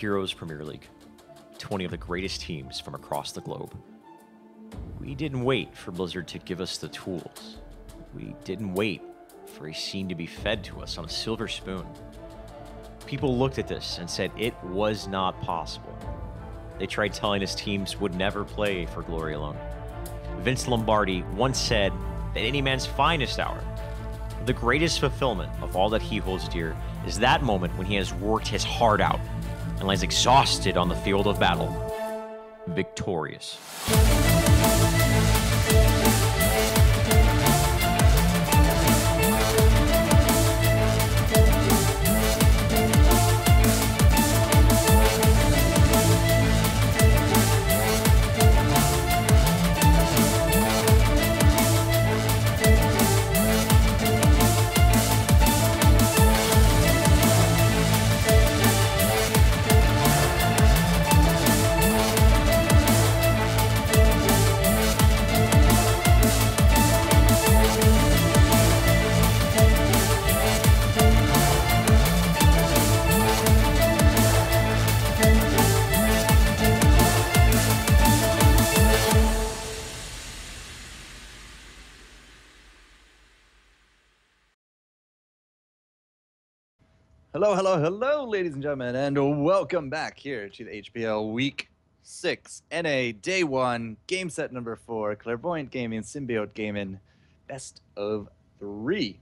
Heroes Premier League. 20 of the greatest teams from across the globe. We didn't wait for Blizzard to give us the tools. We didn't wait for a scene to be fed to us on a silver spoon. People looked at this and said it was not possible. They tried telling us teams would never play for glory alone. Vince Lombardi once said that any man's finest hour, the greatest fulfillment of all that he holds dear, is that moment when he has worked his heart out and lies exhausted on the field of battle, victorious. Hello, ladies and gentlemen, and welcome back here to the HPL Week 6 NA Day 1, game set number 4, Clairvoyant Gaming, Symbiote Gaming, best of 3.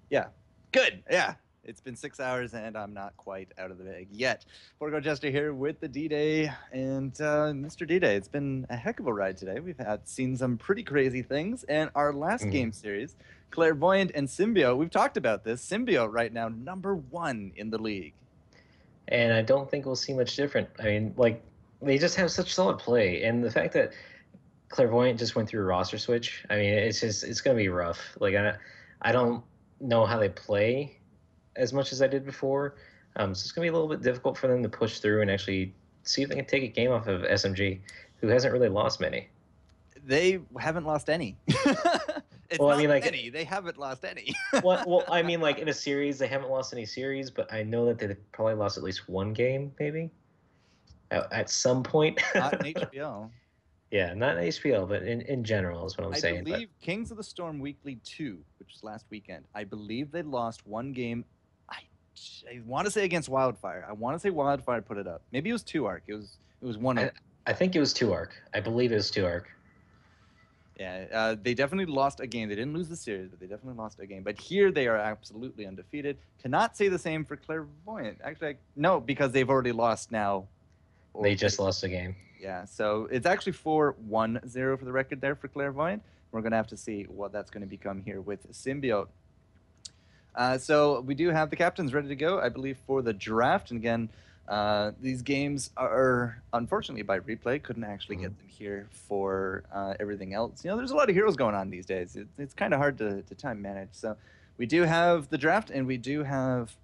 Yeah, good, yeah. It's been 6 hours, and I'm not quite out of the bag yet. Borgo Jester here with the D-Day, and Mr. D-Day, it's been a heck of a ride today. We've seen some pretty crazy things, and our last game series, Clairvoyant and Symbiote, we've talked about this. Symbiote right now, #1 in the league. And I don't think we'll see much different. I mean, like, they just have such solid play. And the fact that Clairvoyant just went through a roster switch, I mean, it's going to be rough. Like, I don't know how they play as much as I did before. So it's going to be a little bit difficult for them to push through and actually see if they can take a game off of SMG, who hasn't really lost many. They haven't lost any. I mean, like, any. They haven't lost any. well, I mean, like, in a series, they haven't lost any series, but I know that they probably lost at least one game, maybe, at some point. Not in HPL. Yeah, not in HPL, but in general is what I'm saying. I believe Kings of the Storm Weekly 2, which was last weekend, I believe they lost one game. I want to say against Wildfire. I want to say Wildfire put it up. Maybe it was 2 arc. It was one. I think it was 2 arc. I believe it was 2 arc. Yeah, they definitely lost a game. They didn't lose the series, but they definitely lost a game. But here they are absolutely undefeated. Cannot say the same for Clairvoyant. Actually, no, because they've already lost now. They just lost a game. Yeah, so it's actually 4-1-0 for the record there for Clairvoyant. We're going to have to see what that's going to become here with Symbiote. So we do have the captains ready to go, I believe, for the draft. And again, these games are, unfortunately, by replay. Couldn't actually get them here for everything else. You know, there's a lot of heroes going on these days. It's kind of hard to time manage. So we do have the draft, and we do have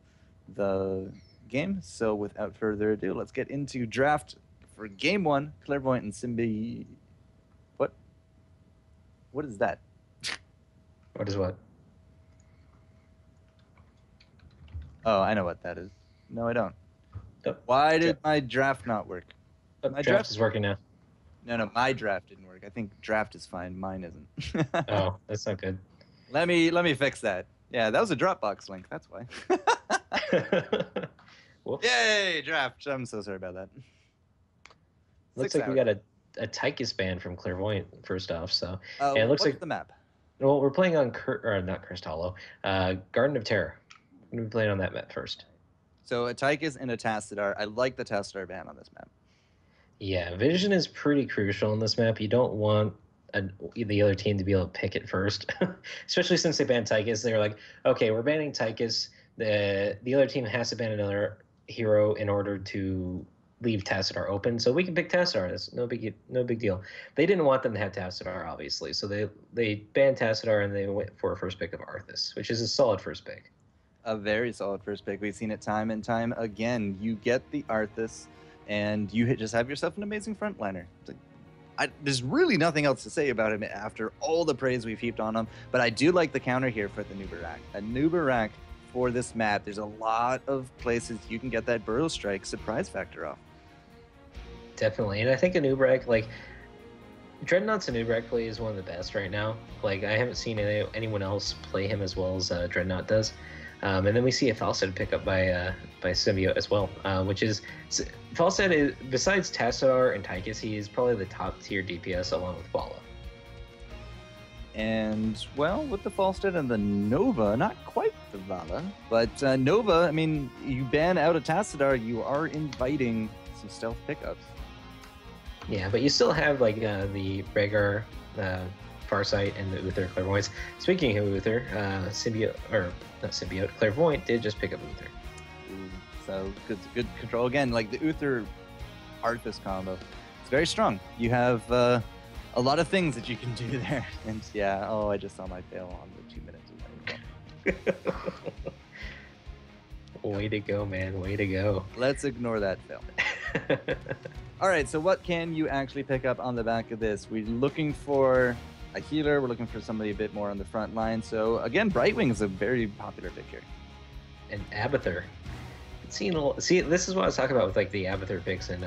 the game. So without further ado, let's get into draft for Game 1, Clairvoyant and Symbi... What is that? What is what? Oh, I know what that is. No, I don't. Oh, Why did my draft not work? My draft is working now. No, my draft didn't work. I think draft is fine. Mine isn't. Oh, that's not good. Let me fix that. Yeah, that was a Dropbox link. That's why. Whoops. Yay, draft. I'm so sorry about that. Looks like we got a Tychus ban from Clairvoyant first off. So yeah, it looks what's like the map. Well, we're playing on not Cursed Hollow, Garden of Terror. We're gonna be playing on that map first. So a Tychus and a Tassadar. I like the Tassadar ban on this map. Yeah, vision is pretty crucial on this map. You don't want the other team to be able to pick it first, especially since they banned Tychus. They were like, okay, we're banning Tychus. The other team has to ban another hero in order to leave Tassadar open, so we can pick Tassadar. That's no big deal. They didn't want them to have Tassadar, obviously, so they banned Tassadar and they went for a first pick of Arthas, which is a solid first pick. A very solid first pick. We've seen it time and time again. You get the Arthas, and you just have yourself an amazing frontliner. There's really nothing else to say about him after all the praise we've heaped on him, but I do like the counter here for the Nubarak. A Nubarak for this map. There's a lot of places you can get that Burrow Strike surprise factor off. Definitely. And I think Anub'arak, like, Dreadnought's Anub'arak play is one of the best right now. Like, I haven't seen anyone else play him as well as Dreadnought does. And then we see a Falstad pick up by Symbiote as well, which is... Falstad is, besides Tassadar and Tychus, he is probably the top tier DPS along with Vala. And, well, with the Falstad and the Nova, not quite the Vala, but Nova, I mean, you ban out a Tassadar, you are inviting some stealth pickups. Yeah, but you still have, like, the Rhaegar, Farsight, and the Uther Clairvoyants. Speaking of Uther, Clairvoyant did just pick up Uther. So, good control. Again, like, the Uther Arthas combo, it's very strong. You have a lot of things that you can do there. And, yeah, I just saw my fail on the 2 minutes. Way to go, man. Way to go. Let's ignore that fail. All right, so what can you actually pick up on the back of this? We're looking for a healer. We're looking for somebody a bit more on the front line. So again, Brightwing is a very popular pick here. And Abathur. See, this is what I was talking about with, like, the Abathur picks, and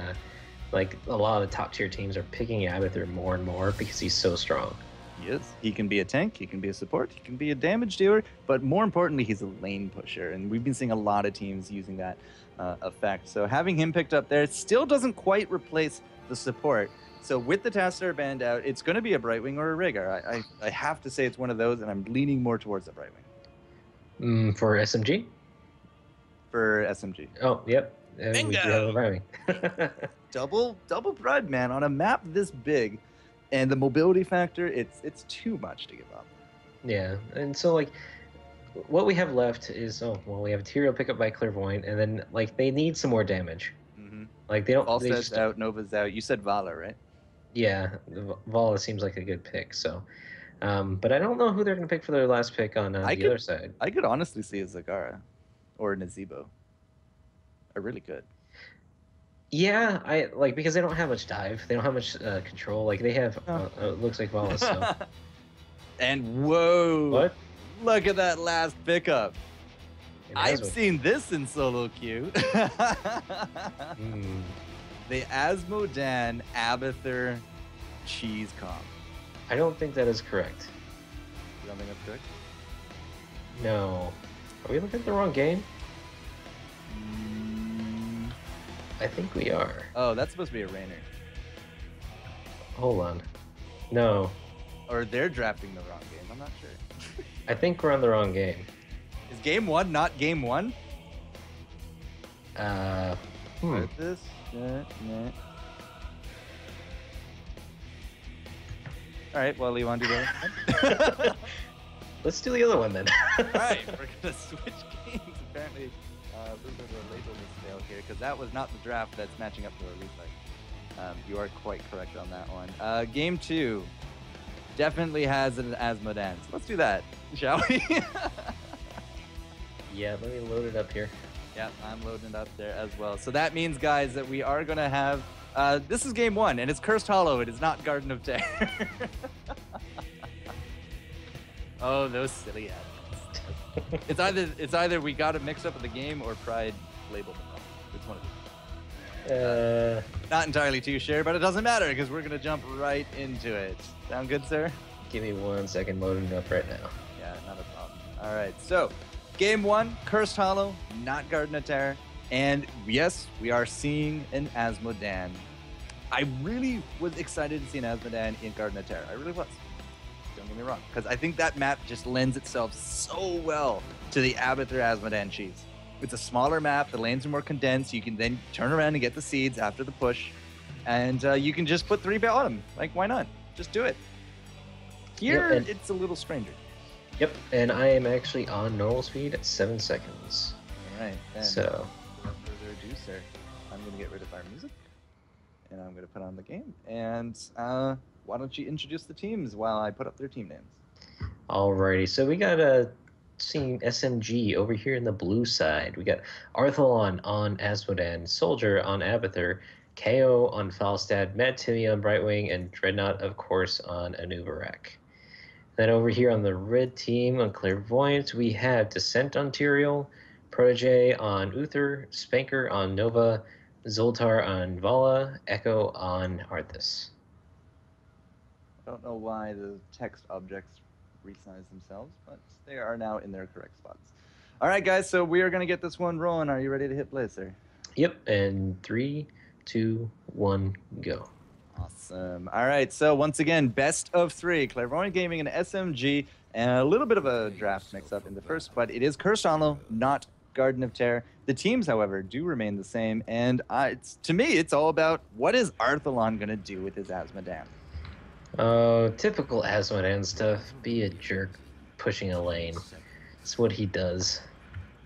like, a lot of the top tier teams are picking Abathur more and more because he's so strong. He is. He can be a tank, he can be a support, he can be a damage dealer, but more importantly, he's a lane pusher, and we've been seeing a lot of teams using that effect. So having him picked up there still doesn't quite replace the support. So with the Tassadar banned out, it's going to be a Brightwing or a Rhaegar. I have to say it's one of those, and I'm leaning more towards the Brightwing. For SMG? For SMG. Oh, yep. Bingo! double bread, man, on a map this big. And the mobility factor, it's too much to give up. Yeah, and so, like, what we have left is, we have a Tyrael pickup by Clairvoyant, and then, like, they need some more damage. Mm-hmm. Like, they don't... Falstad's out, Nova's out. You said Vala, right? Yeah, Vala seems like a good pick, so... but I don't know who they're going to pick for their last pick on the other side. I could honestly see a Zagara or a Nazebo. I really could. Yeah, because they don't have much dive. They don't have much control. Like, they have, it looks like Vala, so... And whoa! What? Look at that last pickup. I've Asmo. seen this in solo queue. The Asmodan Abathur cheese comp. I don't think that is correct. You don't think that's correct? No. Are we looking at the wrong game? I think we are. Oh, that's supposed to be a Rainer. Hold on. No. Or they're drafting the wrong game. I'm not sure. I think we're on the wrong game. Is game one not game one? Hmm. All right, well, you want to do that? Let's do the other one then. All right, we're going to switch games. Apparently, we're going to label this fail here because that was not the draft that's matching up to our replay. You are quite correct on that one. Game two definitely has an Asmodan. So let's do that, shall we? Yeah, let me load it up here. Yeah, I'm loading it up there as well. So that means, guys, that we are going to have... this is game one, and it's Cursed Hollow. It is not Garden of Terror. Oh, those silly ads. It's either we got it mixed up with the game or Pride labeled it wrong. It's one of these. Not entirely too sure, but it doesn't matter because we're going to jump right into it. Sound good, sir? Give me 1 second, loading it up right now. Yeah, not a problem. All right, so game one, Cursed Hollow, not Garden of Terror. And yes, we are seeing an Asmodan. I really was excited to see an Asmodan in Garden of Terror. I really was. Don't get me wrong. Because I think that map just lends itself so well to the Abathur Asmodan cheese. It's a smaller map. The lanes are more condensed. You can then turn around and get the seeds after the push. And you can just put 3 bottom. Like, why not? Just do it. Here, Yep, it's a little stranger. Yep, and I am actually on normal speed at 7 seconds. All right, then. So, Without further ado, sir, I'm going to get rid of our music, and I'm going to put on the game. And why don't you introduce the teams while I put up their team names? alrighty. So we got a team SMG over here in the blue side. We got Arthalon on Asmodan, Soldier on Abathur, KO on Falstad, Mad Timmy on Brightwing, and Dreadnought, of course, on Anub'arak. Then over here on the red team on Clairvoyant, we have Descent on Tyrael, Protege on Uther, Spanker on Nova, Zoltar on Vala, Echo on Arthas. I don't know why the text objects resize themselves, but they are now in their correct spots. All right, guys, so we are going to get this one rolling. Are you ready to hit play, sir? Yep, and 3, 2, 1, go. Awesome. All right, so once again, best of 3. Clairvoyant Gaming and SMG, and a little bit of a draft mix-up in the first, but it is Cursed Hollow, not Garden of Terror. The teams, however, do remain the same, and to me, it's all about what is Arthalon going to do with his Asmodan? Oh, typical Asmodan stuff. Be a jerk pushing a lane. That's what he does.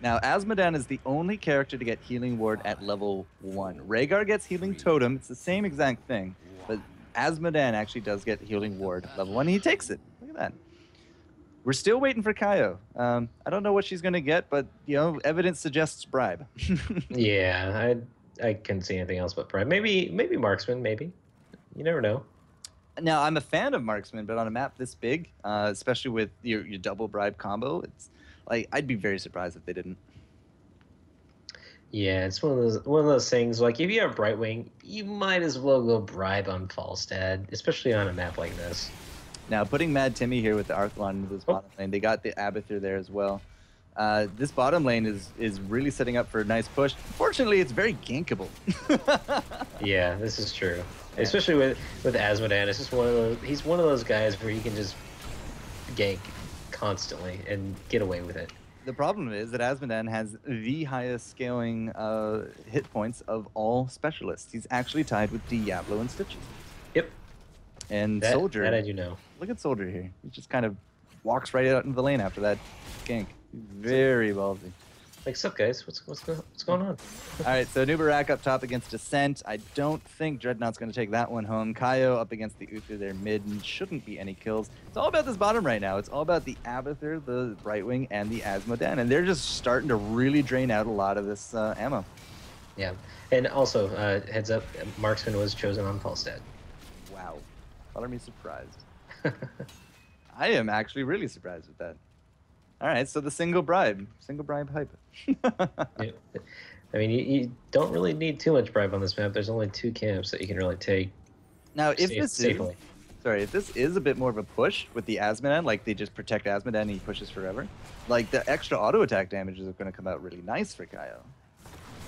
Now, Asmodan is the only character to get Healing Ward at level 1. Rhaegar gets Healing Totem. It's the same exact thing. But Asmodan actually does get Healing Ward level 1. And he takes it. Look at that. We're still waiting for Kaio. I don't know what she's going to get, but, evidence suggests bribe. Yeah, I couldn't see anything else but bribe. Maybe Marksman, maybe. You never know. Now, I'm a fan of Marksman, but on a map this big, especially with your double bribe combo, it's like I'd be very surprised if they didn't. Yeah, it's one of those things. Like if you have Brightwing, you might as well go bribe on Falstad, especially on a map like this. Now, putting Mad Timmy here with the Arthalon into this bottom lane, they got the Abathur there as well. This bottom lane is really setting up for a nice push. Fortunately, it's very gankable. Yeah, this is true. Yeah. Especially with Asmodan, it's just he's one of those guys where you can just gank constantly and get away with it. The problem is that Asmodan has the highest scaling hit points of all specialists. He's actually tied with Diablo and Stitches. Yep. And Soldier. That I do know. Look at Soldier here. He just kind of walks right out into the lane after that gank. Very ballsy. Like, what's up, guys? What's going on? All right, so Nubarak up top against Descent. I don't think Dreadnought's going to take that one home. Kaio up against the Uther there mid, and shouldn't be any kills. It's all about this bottom right now. It's all about the Abathur, the Brightwing, and the Asmodan, and they're just starting to really drain out a lot of this ammo. Yeah, and also, heads up, Marksman was chosen on Falstad. Wow. Color me surprised. I am actually really surprised with that. All right, so the single bribe hype. Yeah. I mean, you don't really need too much bribe on this map. There's only 2 camps that you can really take. Now, if safely. If this is a bit more of a push with the Asmodan, like they just protect Asmodan and he pushes forever, like the extra auto attack damage is going to come out really nice for Kaio.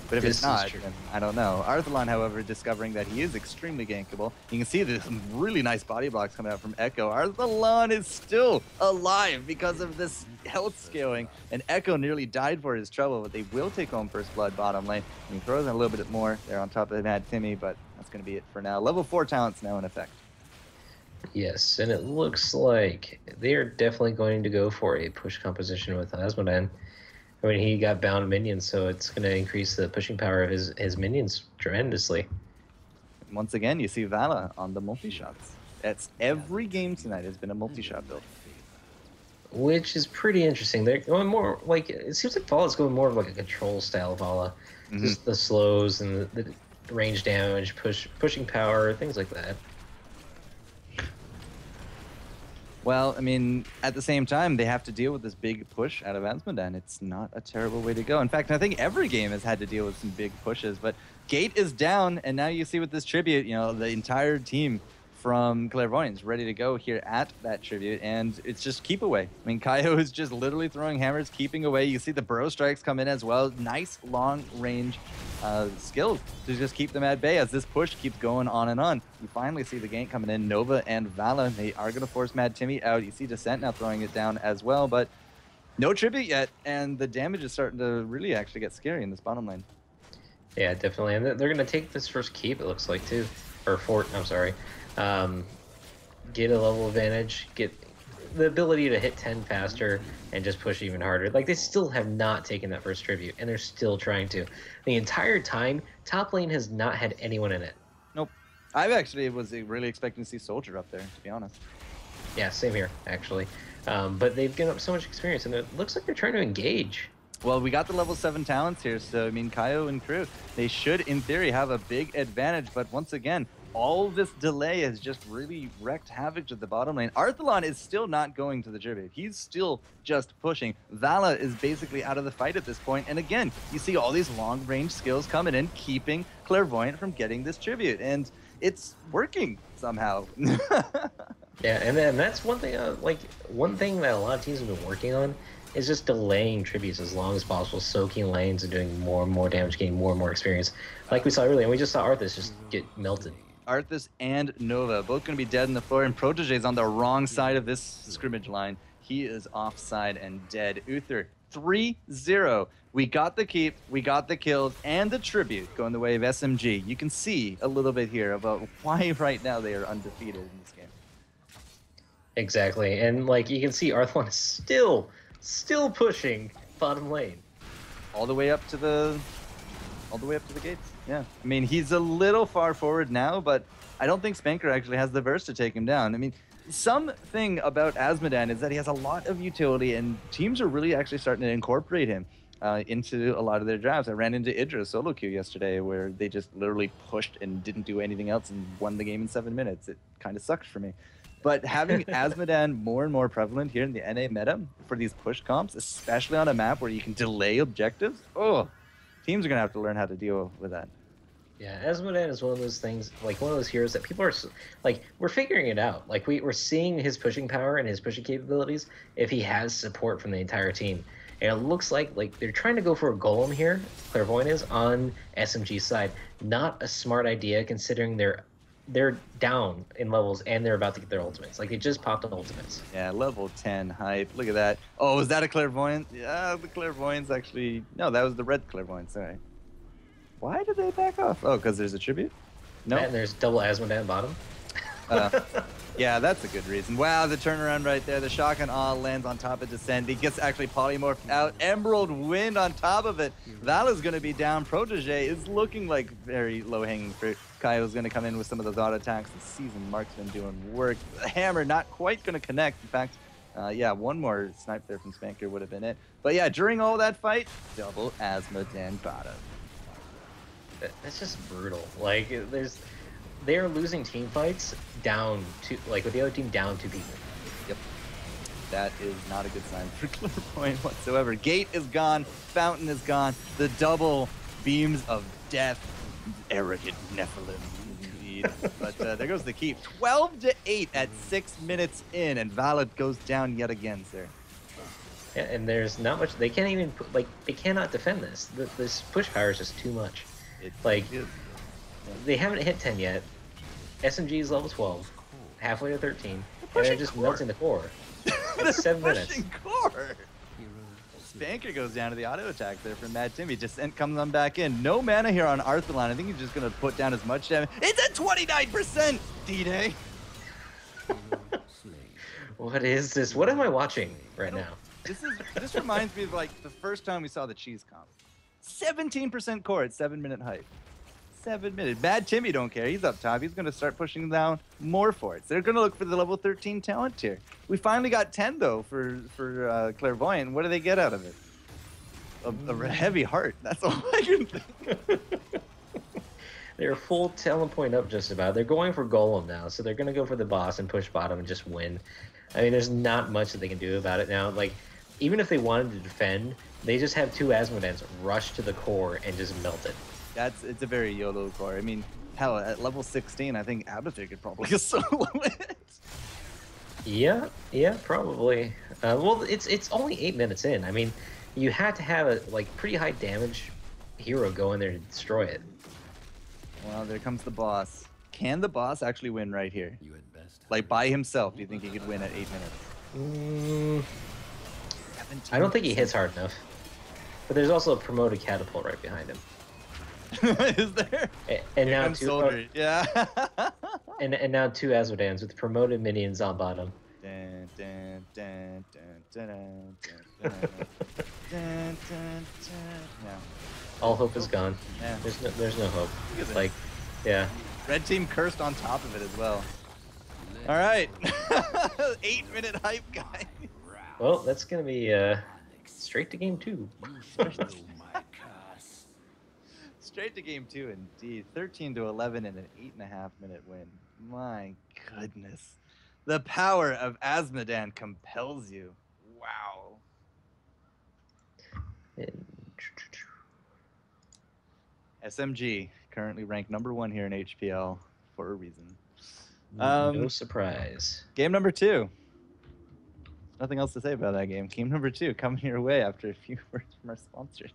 But if it's not, then I don't know. Arthalon, however, discovering that he is extremely gankable. You can see there's some really nice body blocks coming out from Echo. Arthalon is still alive because of this health scaling. And Echo nearly died for his trouble, but they will take home first blood bottom lane. And he throws in a little bit more there on top of Mad Timmy, but that's going to be it for now. Level 4 talent's now in effect. Yes, and it looks like they are definitely going to go for a push composition with Asmodan. I mean, he got bound minions, so it's going to increase the pushing power of his minions tremendously. Once again, you see Vala on the multi-shots. That's every game tonight has been a multi-shot build. Which is pretty interesting. They're going more, like, it seems like Vala's going more of like a control style Vala. Mm-hmm. Just the slows and the range damage, pushing power, things like that. Well, I mean, at the same time, they have to deal with this big push out of Asmodan. It's not a terrible way to go. In fact, I think every game has had to deal with some big pushes, but Gate is down, and now you see with this tribute, the entire team from Clairvoyant is ready to go here at that tribute, and it's just keep away. I mean, Kaio is just literally throwing hammers, keeping away. You see the Burrow Strikes come in as well. Nice long range skills to just keep them at bay as this push keeps going on and on. You finally see the gank coming in. Nova and Vala, they are going to force Mad Timmy out. You see Descent now throwing it down as well, but no tribute yet, and the damage is starting to really actually get scary in this bottom lane. Yeah, definitely, and they're going to take this first keep, it looks like, too. Or fort, I'm sorry. Get a level advantage, get the ability to hit 10 faster, and just push even harder. Like, they still have not taken that first tribute, and they're still trying to. The entire time, top lane has not had anyone in it. Nope. I actually was really expecting to see Soldier up there, to be honest. Yeah, same here, actually. But they've given up so much experience, and it looks like they're trying to engage. Well, we got the level 7 talents here, so, I mean, Kaio and crew, they should, in theory, have a big advantage, but once again, all this delay has just really wreaked havoc to the bottom lane. Arthalon is still not going to the tribute. He's still just pushing. Vala is basically out of the fight at this point. And again, you see all these long-range skills coming in, keeping Clairvoyant from getting this tribute. And it's working somehow. Yeah, and that's one thing, one thing that a lot of teams have been working on is just delaying tributes as long as possible, soaking lanes and doing more and more damage, getting more and more experience. Like we saw earlier, and we just saw Arthas just get melted. Arthas and Nova both going to be dead on the floor, and Protege's on the wrong side of this scrimmage line. He is offside and dead. Uther, 3-0. We got the keep, we got the kills, and the tribute going the way of SMG. You can see a little bit here about why right now they are undefeated in this game. Exactly, and like you can see Arthalon is still pushing bottom lane. All the way up to the gates. Yeah. I mean, he's a little far forward now, but I don't think Spanker actually has the burst to take him down. I mean, something about Azmodan is that he has a lot of utility, and teams are really actually starting to incorporate him into a lot of their drafts. I ran into Idra solo queue yesterday where they just literally pushed and didn't do anything else and won the game in 7 minutes. It kind of sucked for me. But having Azmodan more and more prevalent here in the NA meta for these push comps, especially on a map where you can delay objectives, teams are going to have to learn how to deal with that. Yeah, Azmodan is one of those things, like one of those heroes that people are, like, we're figuring it out. Like, we're seeing his pushing power and his pushing capabilities if he has support from the entire team. And it looks like they're trying to go for a golem here, Clairvoyant is, on SMG's side. Not a smart idea considering they're down in levels and they're about to get their ultimates. Like, they just popped on ultimates. Yeah, level 10 hype. Look at that. Oh, is that a Clairvoyant? Yeah, the Clairvoyant's actually... No, that was the red Clairvoyant, sorry. Why did they back off? Oh, because there's a tribute? No. And there's double Azmodan bottom. Yeah, that's a good reason. Wow, the turnaround right there. The shotgun lands on top of Descent. He gets actually polymorphed out. Emerald Wind on top of it. Vala's going to be down. Protege is looking like very low-hanging fruit. Kaio's going to come in with some of those auto attacks. The season Mark's been doing work. The hammer not quite going to connect. In fact, yeah, one more snipe there from Spanker would have been it. But yeah, during all that fight, double Azmodan bottom. That's just brutal. Like, they're losing team fights down to, like, with the other team down 2 people. Yep. That is not a good sign for Clairvoyant whatsoever. Gate is gone. Fountain is gone. The double beams of death. Arrogant Nephilim, indeed. But there goes the keep. 12-8 at 6 minutes in, and Valid goes down yet again, sir. Yeah, and there's not much. They can't even, they cannot defend this. This push power is just too much. They haven't hit 10 yet. SMG is level 12, halfway to 13, and they're just melting the core. It's 7 minutes. Core. Spanker goes down to the auto attack there from Mad Timmy. Descent comes on back in. No mana here on Arthalon. I think he's just going to put down as much damage. It's at 29%! D-Day. What is this? What am I watching right now? This reminds me of like the first time we saw the cheese comp. 17% core at 7-minute hype. 7 minutes. Bad Timmy don't care. He's up top. He's going to start pushing down more forts. They're going to look for the level 13 talent tier. We finally got 10 though for Clairvoyant. What do they get out of it? A heavy heart. That's all I can think. They're full talent point up just about. They're going for Golem now, so they're going to go for the boss and push bottom and just win. I mean, there's not much that they can do about it now. Like, even if they wanted to defend, they just have 2 Azmodans rush to the core and just melt it. It's a very YOLO core. I mean, hell, at level 16, I think Abathur could probably solo it. Yeah, probably. Well, it's only 8 minutes in. I mean, you had to have a pretty high damage hero go in there to destroy it. Well, there comes the boss. Can the boss actually win right here? Like by himself, do you think he could win at 8 minutes? I don't think he hits hard enough. But there's also a promoted catapult right behind him. Is there? And now two. Soldier. Yeah. and now 2 Azmodans with promoted minions on bottom. All hope is gone. Yeah. There's no hope. Like, yeah. Red team cursed on top of it as well. All right. 8-minute hype, guy. Well, that's gonna be straight to game 2. Straight to game 2, indeed. 13-11 and an 8.5-minute win. My goodness. The power of Asmodan compels you. Wow. SMG, currently ranked number 1 here in HPL for a reason. No surprise. Game number 2. Nothing else to say about that game. Game number 2 coming your way after a few words from our sponsors.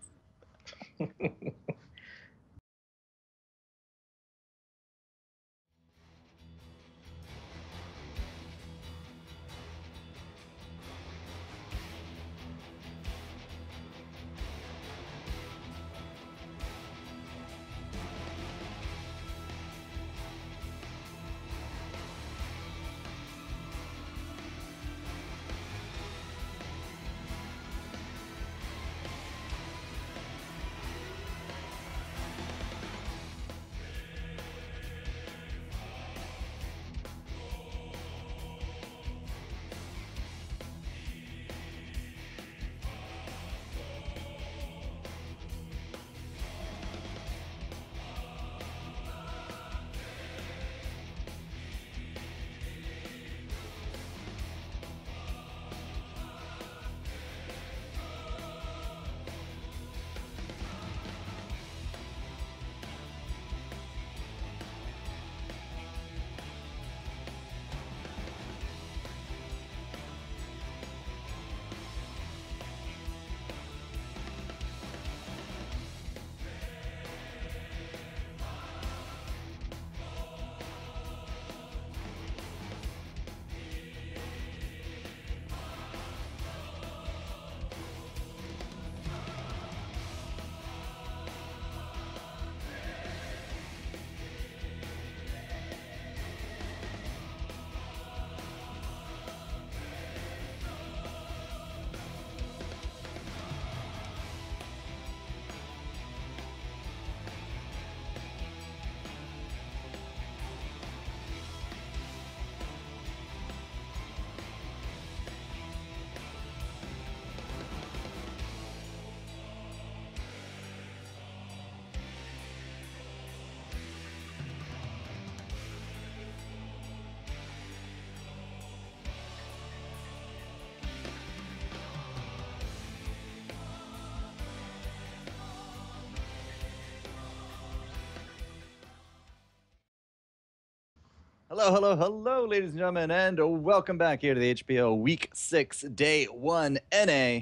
Hello, ladies and gentlemen, and welcome back here to the HPL Week 6, Day 1 NA.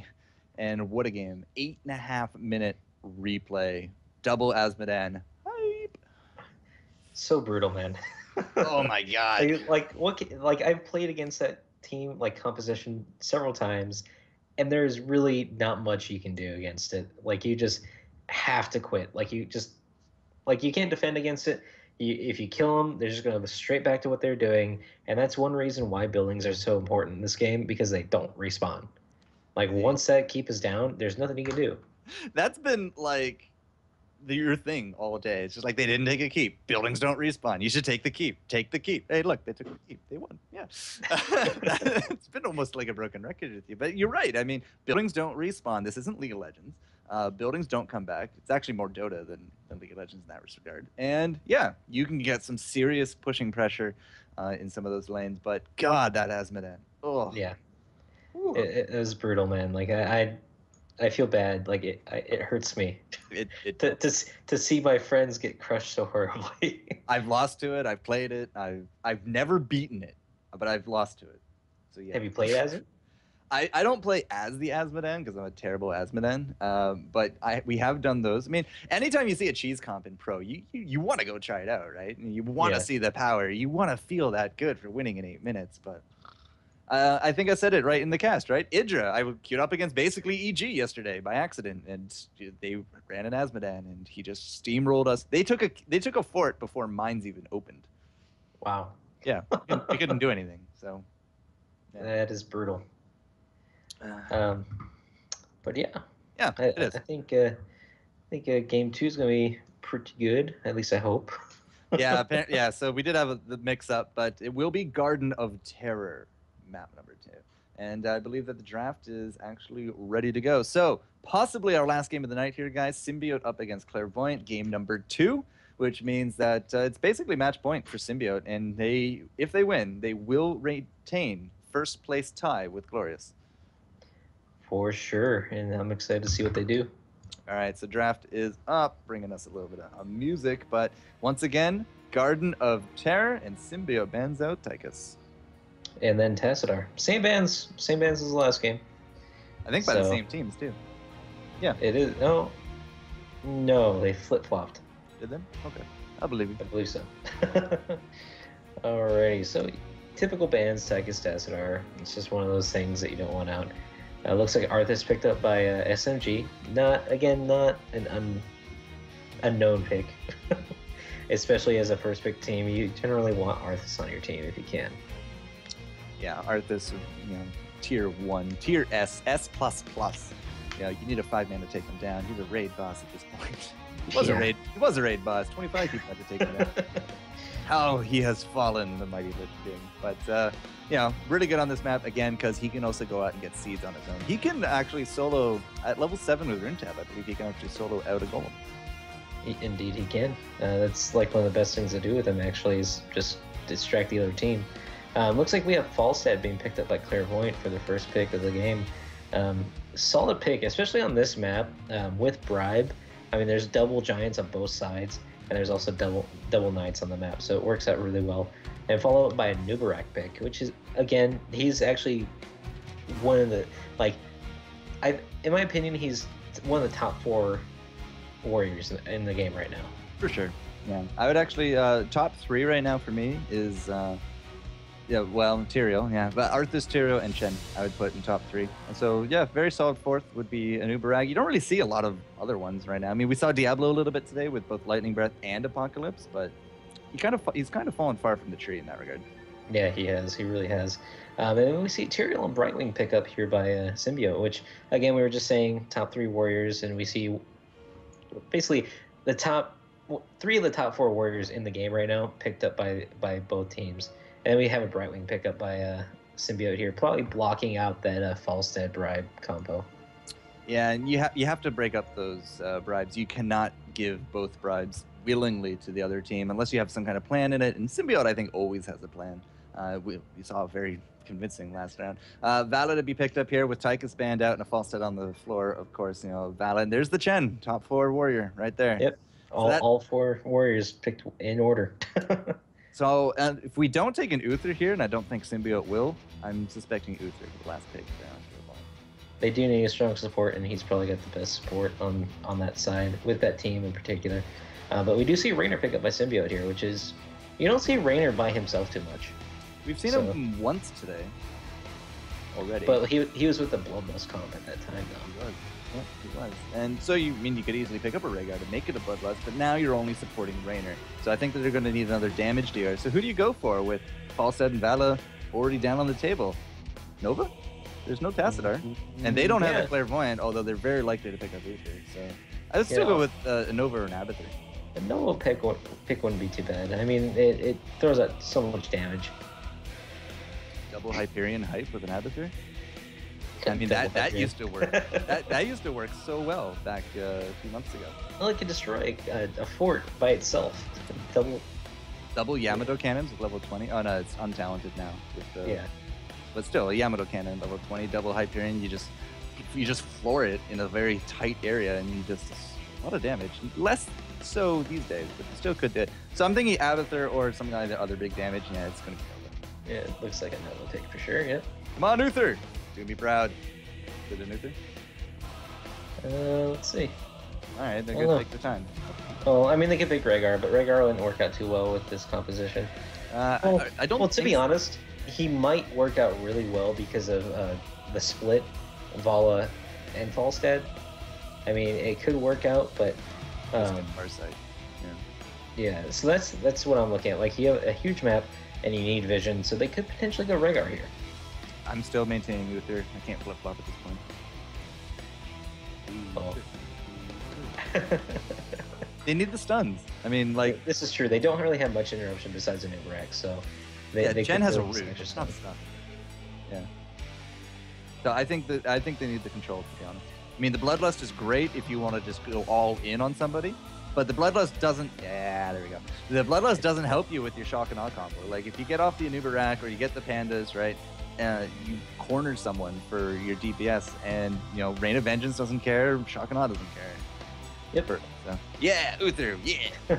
And what a game. 8.5-minute replay. Double Asmodan. Hype. So brutal, man. Oh my god. I've played against that team, like, composition several times, and there's really not much you can do against it. Like, you just have to quit. You can't defend against it. If you kill them, they're just going to go straight back to what they're doing. And that's one reason why buildings are so important in this game, because they don't respawn. Once that keep is down, there's nothing you can do. That's been, your thing all day. It's just like, they didn't take a keep. Buildings don't respawn. You should take the keep. Take the keep. Hey, look, they took the keep. They won. Yeah. It's been almost like a broken record with you. But you're right. I mean, buildings don't respawn. This isn't League of Legends. Buildings don't come back. It's actually more Dota than League of Legends in that regard. And yeah, you can get some serious pushing pressure in some of those lanes. But God, that Asmodan. Oh. Yeah. It was brutal, man. I feel bad. It hurts me to see my friends get crushed so horribly. I've lost to it. I've played it. I've never beaten it, but I've lost to it. So yeah. Have you played as it? I don't play as the Asmodan because I'm a terrible Asmodan. But we have done those. I mean, anytime you see a cheese comp in pro, you want to go try it out, right? And you want to see the power. You want to feel that good for winning in 8 minutes. But I think I said it right in the cast, right? Idra, I queued up against basically EG yesterday by accident, and they ran an Asmodan, and he just steamrolled us. They took a fort before mines even opened. Wow. Yeah, he couldn't do anything. So yeah. That is brutal. But yeah, it is. I think game 2 is gonna be pretty good. At least I hope. Yeah. So we did have the mix-up, but it will be Garden of Terror, map number 2. And I believe that the draft is actually ready to go. So possibly our last game of the night here, guys. Symbiote up against Clairvoyant, game number 2, which means that it's basically match point for Symbiote. And if they win, they will retain first place tie with Glorious. For sure, and I'm excited to see what they do. All right, so draft is up, bringing us a little bit of music. But once again, Garden of Terror and Symbiote bans out Tychus. And then Tassadar. Same bands as the last game. I think by the same teams, too. Yeah. It is. No, they flip-flopped. Did they? Okay. I believe you. I believe so. Alrighty, so typical bans, Tychus, Tassadar. It's just one of those things that you don't want out. Looks like Arthas picked up by SMG. Not an unknown pick. Especially as a first pick team, you generally want Arthas on your team if you can. Yeah, Arthas, tier 1, tier S++. Yeah, you need a 5-man to take him down. He's a raid boss at this point. He was a raid boss. 25 people had to take him down. How he has fallen, the mighty Lich King. But really good on this map again because he can also go out and get seeds on his own. He can actually solo at level 7 with Rune Tab. I believe he can actually solo out a golem. Indeed, he can. That's like one of the best things to do with him. Actually, is just distract the other team. Looks like we have Falstad being picked up by Clairvoyant for the first pick of the game. Solid pick, especially on this map with Bribe. I mean, there's double giants on both sides, and there's also double knights on the map, so it works out really well. And followed up by a Nubarak pick, which is, again, he's actually one of the, in my opinion, he's one of the top 4 warriors in the game right now. For sure. Yeah. I would actually, top 3 right now for me is... Tyrael, yeah. But Arthas, Tyrael, and Chen I would put in top 3. And so, yeah, very solid 4th would be an Uberag. You don't really see a lot of other ones right now. I mean, we saw Diablo a little bit today with both Lightning Breath and Apocalypse, but he's kind of fallen far from the tree in that regard. Yeah, he has. He really has. And then we see Tyrael and Brightwing pick up here by Symbiote, which, again, we were just saying top 3 warriors, and we see basically the top 3 of the top 4 warriors in the game right now picked up by both teams. And we have a Brightwing pickup by Symbiote here, probably blocking out that Falstad Bribe combo. Yeah, and you have to break up those bribes. You cannot give both bribes willingly to the other team unless you have some kind of plan in it. And Symbiote, I think, always has a plan. We saw very convincing last round. Vala to be picked up here with Tychus banned out and a Falstad on the floor, of course. Vala. And there's the Chen, top 4 warrior right there. Yep, all 4 warriors picked in order. So if we don't take an Uther here, and I don't think Symbiote will, I'm suspecting Uther for the last pick. They do need a strong support, and he's probably got the best support on that side, with that team in particular. But we do see Raynor pick up by Symbiote here, which is... You don't see Raynor by himself too much. We've seen him once today already. But he was with the Bloodlust comp at that time, though. He was. And so you could easily pick up a Rhaegar to make it a Bloodlust, but now you're only supporting Raynor. So I think that they're going to need another damage dealer. So who do you go for with Falstad and Vala already down on the table? Nova? There's no Tassadar. And they don't have a Clairvoyant, although they're very likely to pick up Uther. So I would still go with a Nova or an Abathur. A Nova pick wouldn't be too bad. I mean, it throws out so much damage. Double Hyperion hype with an Abathur? I mean, that used to work. that used to work so well back a few months ago. Well, it could destroy a fort by itself. Double Yamato cannons with level 20. Oh no, it's untalented now. Yeah. But still, a Yamato cannon level 20, double Hyperion. You just floor it in a very tight area, and you just a lot of damage. Less so these days, but you still could do it. So I'm thinking Abathur or something like that other big damage. Yeah, it's gonna be Nova. Yeah, it looks like a Nova pick for sure. Yeah. Come on, Uther. Do me proud. Did an Uther? Let's see. All right, they're gonna take their time. Well, I mean, they could pick Rhaegar, but Rhaegar wouldn't work out too well with this composition. I don't. Well, to be honest, he might work out really well because of the split, Vala and Falstad. I mean, it could work out, but Farsight. Yeah. So that's what I'm looking at. Like, you have a huge map, and you need vision, so they could potentially go Rhaegar here. I'm still maintaining Uther. I can't flip flop at this point. Oh. They need the stuns. I mean, like, this is true. They don't really have much interruption besides an Uberak, so they Jen has a root. extra It's not stuff. stuff. Yeah. So I think they need the control, to be honest. I mean, the Bloodlust is great if you want to just go all in on somebody, but the Bloodlust doesn't. Yeah, there we go. The Bloodlust doesn't help you with your shock and awe combo. Like if you get off the Anuba rack or you get the pandas, right? You corner someone for your DPS, and Rain of Vengeance doesn't care, Shock and Awe doesn't care. Yep. So, yeah, Uther, yeah.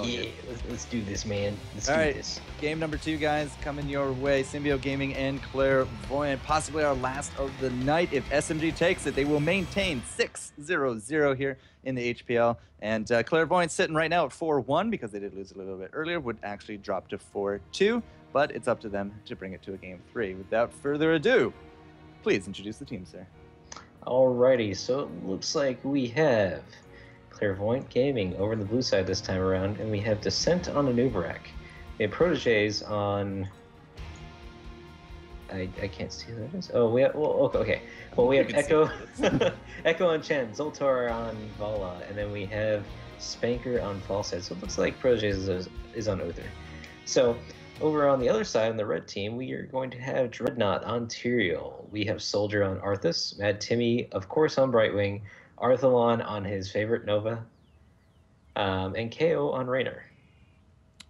Yeah, let's do this, man. Let's All do right. this. Game number 2, guys, coming your way. Symbiote Gaming and Clairvoyant, possibly our last of the night. If SMG takes it, they will maintain 6-0-0 here in the HPL. And Clairvoyant sitting right now at 4-1 because they did lose a little bit earlier, would actually drop to 4-2. But it's up to them to bring it to a game 3. Without further ado, please introduce the team, sir. Alrighty, so it looks like we have Clairvoyant Gaming over on the blue side this time around, and we have Descent on Anubarak. We have Proteges on... I can't see who that is. Oh, we have... Well, okay. Well, we have Echo Echo on Chen, Zoltar on Vala, and then we have Spanker on Falsehead. So it looks like Proteges is on Uther. So... over on the other side, on the red team, we are going to have Dreadnought on Tyrael. We have Soldier on Arthas, Mad Timmy, of course, on Brightwing, Arthalon on his favorite Nova, and KO on Raynor.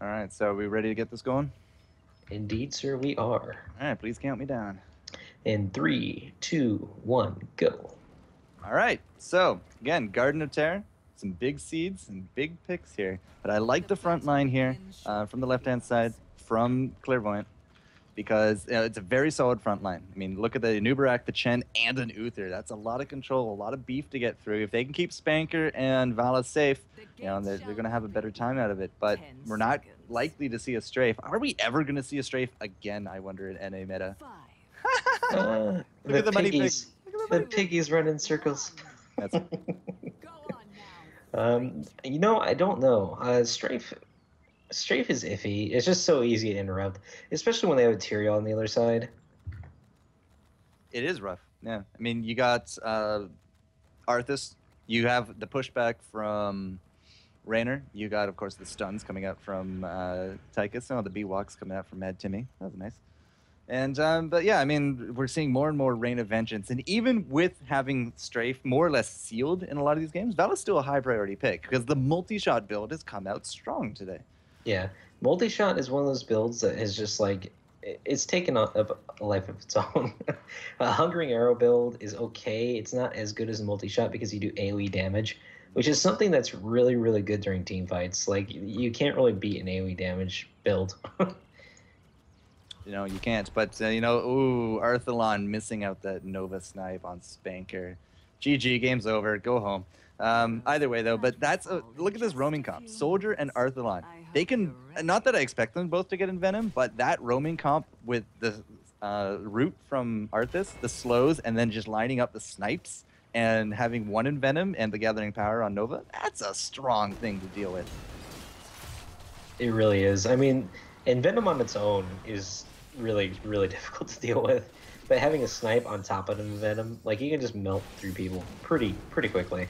All right, so are we ready to get this going? Indeed, sir, we are. All right, please count me down. In 3, 2, 1, go. All right, so again, Garden of Terror, some big seeds and big picks here. But I like the front line here from the left-hand side from Clairvoyant because it's a very solid front line. I mean, look at the Anubarak, the Chen, and an Uther. That's a lot of control, a lot of beef to get through. If they can keep Spanker and Vala safe, they're going to have a better time out of it. But we're not likely to see a strafe. Are we ever going to see a strafe again, I wonder, in NA meta? Look at the money pig. The piggies run in circles. That's I don't know. Strafe is iffy. It's just so easy to interrupt, especially when they have a Tyrael on the other side. It is rough. Yeah, I mean, you got Arthas. You have the pushback from Raynor. You got, of course, the stuns coming out from Tychus. Oh, the B-walks coming out from Mad Timmy. That was nice. And but yeah, I mean, we're seeing more and more Rain of Vengeance, and even with having Strafe more or less sealed in a lot of these games, Vala's still a high priority pick because the multi-shot build has come out strong today. Yeah, multi-shot is one of those builds that is just like, it's taken a life of its own. A Hungering Arrow build is okay. It's not as good as a multi-shot because you do AoE damage, which is something that's really, really good during team fights. Like, you can't really beat an AoE damage build. You can't. But, ooh, Arthalon missing out that Nova snipe on Spanker. GG, game's over. Go home. Either way, though, but look at this roaming comp. Soldier and Arthalon. They can, not that I expect them both to get Envenom, but that roaming comp with the root from Arthas, the slows, and then just lining up the snipes and having one Envenom and the Gathering Power on Nova, that's a strong thing to deal with. It really is. I mean, Envenom on its own is really, really difficult to deal with. But having a snipe on top of Envenom, like, you can just melt through people pretty quickly.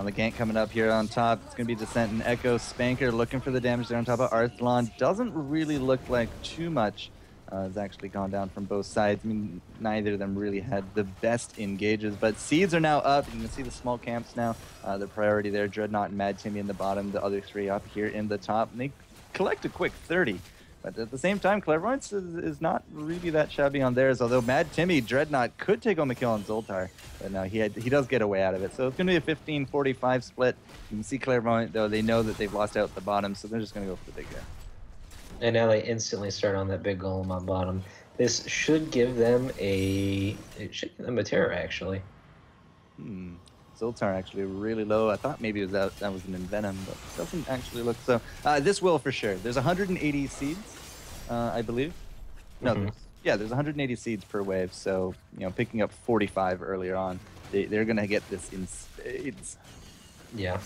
The gank coming up here on top. It's going to be Descent and Echo. Spanker looking for the damage there on top of Arthalon. Doesn't really look like too much has actually gone down from both sides. I mean, neither of them really had the best engages, but seeds are now up. You can see the small camps now. The priority there, Dreadnought and Mad Timmy in the bottom, the other three up here in the top. And they collect a quick 30. But at the same time, Clairvoyant is not really that shabby on theirs, although Mad Timmy, Dreadnought could take home the kill on Zoltar. But no, he does get away out of it. So it's going to be a 15-45 split. You can see Clairvoyant, though, they know that they've lost out at the bottom, so they're just going to go for the big guy. And now they instantly start on that big golem on bottom. This should give them a terror, actually. Zoltar actually really low. I thought maybe that was an Envenom, but it doesn't actually look so. This will for sure. There's 180 seeds, I believe. No, there's 180 seeds per wave. So picking up 45 earlier on, they're gonna get this in spades. Yeah,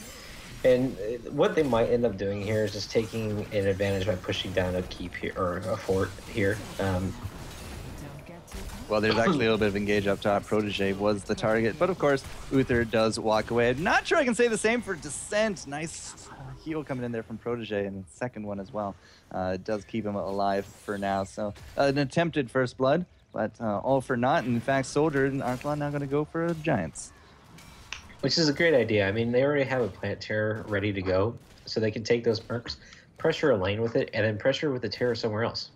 and what they might end up doing here is just taking an advantage by pushing down a keep here or a fort here. Well, there's actually a little bit of engage up top. Protege was the target, but of course, Uther does walk away. I'm not sure I can say the same for Descent. Nice heal coming in there from Protege, and the second one as well. It does keep him alive for now. So an attempted first blood. but all for naught. And in fact, Soldier and Arthlon now going to go for Giants. Which is a great idea. I mean, they already have a plant terror ready to go, so they can take those mercs, pressure a lane with it, and then pressure with the terror somewhere else.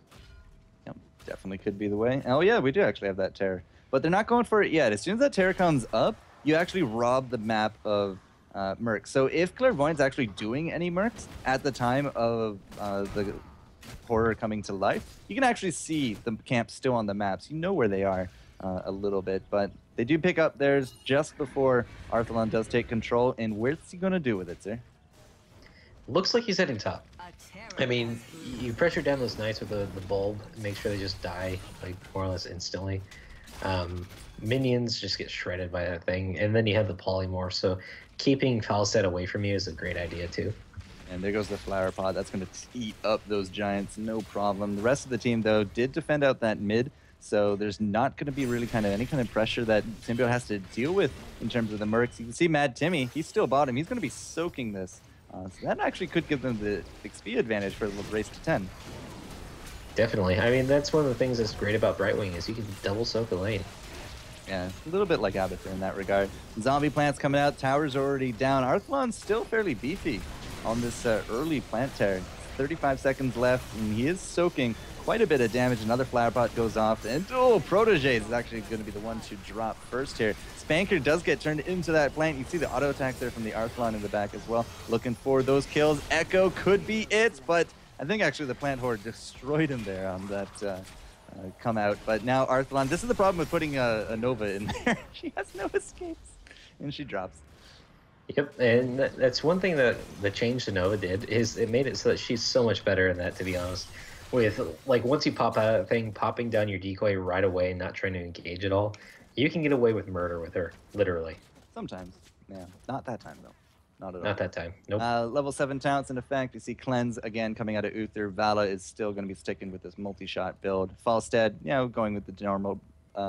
Yep, definitely could be the way. Oh yeah, we do actually have that terror, but they're not going for it yet. As soon as that terror comes up, you actually rob the map of mercs. So if Clairvoyant's actually doing any mercs at the time of the horror coming to life, you can actually see the camp still on the maps. You know where they are a little bit, but they do pick up theirs just before Arthlon does take control. And what's he going to do with it, sir? Looks like he's heading top. I mean, you pressure down those knights with the bulb, make sure they just die, like, more or less instantly. Minions just get shredded by that thing, and then you have the polymorph, so keeping Falstad away from you is a great idea, too. And there goes the flower pot. That's going to eat up those Giants, no problem. The rest of the team, though, did defend out that mid, so there's not going to be really any kind of pressure that Symbiote has to deal with in terms of the mercs. You can see Mad Timmy, he's still bottom. He's going to be soaking this. So that actually could give them the XP advantage for the race to 10. Definitely. I mean, that's one of the things that's great about Brightwing is you can double soak a lane. Yeah, a little bit like Abathur in that regard. Zombie plants coming out. Tower's already down. Arthlon's still fairly beefy on this early plant tear. 35 seconds left, and he is soaking quite a bit of damage. Another flower pot goes off, and Protege is actually going to be the one to drop first here. Spanker does get turned into that plant. You see the auto attack there from the Arthlon in the back as well. Looking for those kills. Echo could be it, but I think actually the plant horde destroyed him there on that come out. But now Arthlon, this is the problem with putting a Nova in there. She has no escapes, and she drops. Yep, and that's one thing that the change to Nova did, is it made it so that she's so much better in that, to be honest. With, like, once you pop out of that thing, popping down your decoy right away and not trying to engage at all, you can get away with murder with her, literally. Sometimes, yeah. Not that time, though. Not at all. Not that time, nope. Level 7 talents in effect. You see Cleanse again coming out of Uther. Vala is still going to be sticking with this multi-shot build. Falstad, going with the normal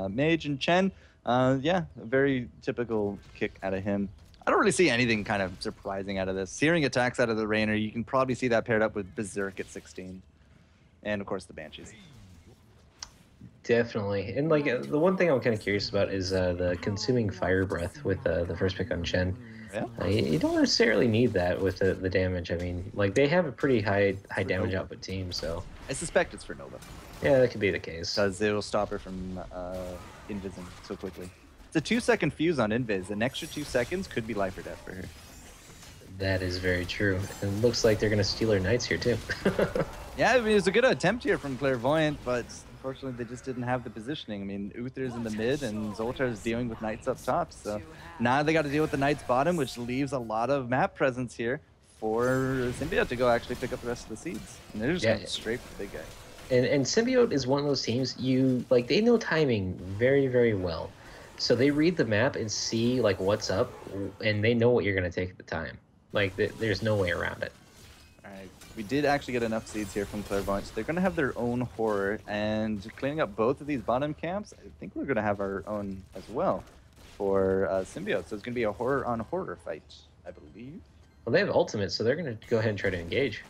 Mage. And Chen, a very typical kick out of him. I don't really see anything kind of surprising out of this. Searing attacks out of the Rainer. You can probably see that paired up with Berserk at 16. And, of course, the Banshees. Definitely. And, like, the one thing I'm kind of curious about is the consuming fire breath with the first pick on Chen. Yeah. You don't necessarily need that with the damage. I mean, like, they have a pretty high damage output team, so... I suspect it's for Nova. Yeah, that could be the case. Because it will stop her from invising so quickly. It's a 2-second fuse on invis. An extra 2 seconds could be life or death for her. That is very true. And it looks like they're going to steal her knights here, too. Yeah, I mean, it was a good attempt here from Clairvoyant, but unfortunately they just didn't have the positioning. I mean, Uther's in the mid and Zoltar's dealing with Knights up top, so now they got to deal with the Knights bottom, which leaves a lot of map presence here for Symbiote to go actually pick up the rest of the seeds. And they're just going straight for the big guy. And Symbiote is one of those teams, they know timing very, very well. So they read the map and see, like, what's up, and they know what you're going to take at the time. Like, there's no way around it. Alright, we did actually get enough seeds here from Clairvoyant, so they're going to have their own horror, and cleaning up both of these bottom camps, I think we're going to have our own as well for Symbiote. So it's going to be a horror on horror fight, I believe. Well, they have ultimate, so they're going to go ahead and try to engage.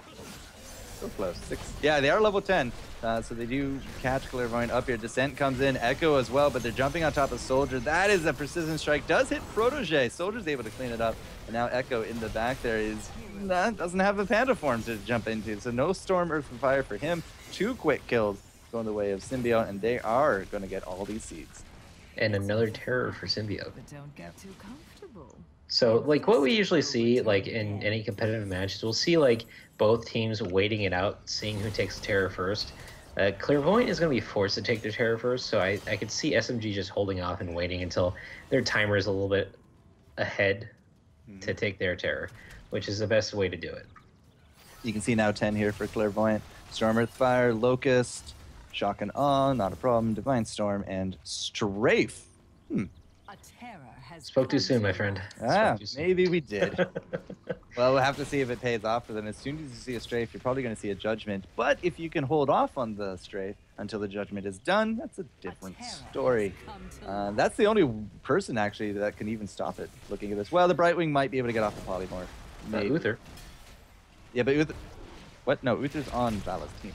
So close. 6. Yeah, they are level 10, so they do catch Clairvoyant up here. Descent comes in, Echo as well, but they're jumping on top of Soldier. That is a precision strike. Does hit Protege. Soldier's able to clean it up, and now Echo in the back there doesn't have a panda form to jump into, so no Storm, Earth, and Fire for him. 2 quick kills going the way of Symbiote, and they are going to get all these seeds. And another terror for Symbiote. But don't get too comfortable. So, like, what we usually see, like, in any competitive matches, we'll see, like, both teams waiting it out, seeing who takes the terror first. Clairvoyant is going to be forced to take their terror first, so I could see SMG just holding off and waiting until their timer is a little bit ahead to take their terror, which is the best way to do it. You can see now 10 here for Clairvoyant. Storm, Earth, Fire, Locust, Shock and Awe, not a problem, Divine Storm, and Strafe. A terror has Spoke too soon, my friend. Maybe we did. Well, we'll have to see if it pays off for them. As soon as you see a Strafe, you're probably going to see a Judgment. But if you can hold off on the Strafe until the Judgment is done, that's a different story. That's the only person, actually, that can even stop it, looking at this. Well, the Brightwing might be able to get off the Polymorph. Uther. Yeah, but Uther... What? No, Uther's on Vala's team.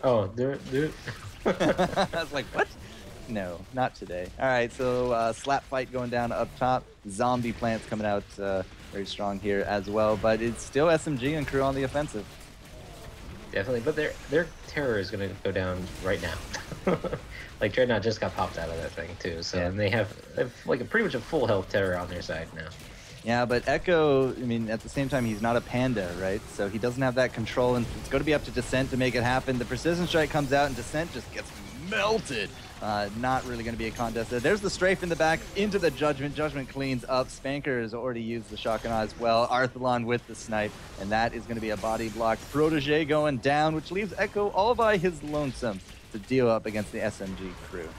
Oh, they're... I was like, what? No, not today. All right, so slap fight going down up top. Zombie plants coming out very strong here as well, but it's still SMG and crew on the offensive. Definitely, but their terror is going to go down right now. Like Dreadnought just got popped out of that thing too, so Yeah. and they have like a pretty much a full health terror on their side now. Yeah, but Echo, I mean, at the same time, he's not a panda, right? So he doesn't have that control, and it's going to be up to Descent to make it happen. The Precision Strike comes out, and Descent just gets melted. Not really going to be a contest there. There's the strafe in the back into the Judgment. Judgment cleans up. Spanker has already used the shotgun as well. Arthalon with the snipe, and that is going to be a body block. Protege going down, which leaves Echo all by his lonesome to deal up against the SMG crew.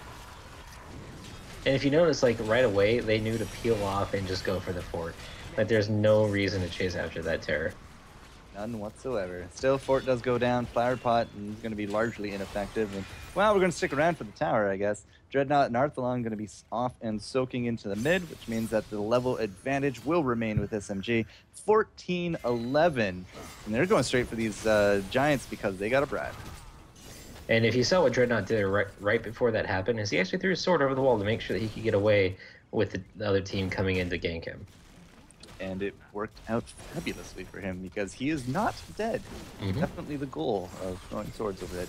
And if you notice, like right away, they knew to peel off and just go for the fort. Like there's no reason to chase after that terror. None whatsoever. Still, fort does go down. Flower pot is going to be largely ineffective. And, well, we're going to stick around for the tower, I guess. Dreadnought and Arthalon going to be off and soaking into the mid, which means that the level advantage will remain with SMG. 14-11. And they're going straight for these Giants because they got a bribe. And if you saw what Dreadnought did right before that happened, is he actually threw his sword over the wall to make sure that he could get away with the other team coming in to gank him. And it worked out fabulously for him because he is not dead. Mhm. Definitely the goal of throwing swords over it.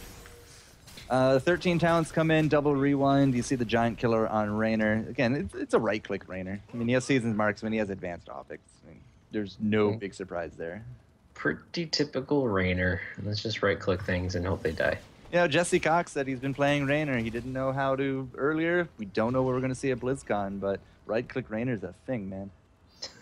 13 talents come in, double rewind. You see the giant killer on Raynor. Again, it's a right-click Raynor. I mean, he has seasoned marksman, he has advanced optics. I mean, there's no big surprise there. Pretty typical Raynor. Let's just right-click things and hope they die. You know, Jesse Cox said he's been playing Raynor. He didn't know how to earlier. We don't know what we're going to see at BlizzCon, but right-click Raynor's a thing, man.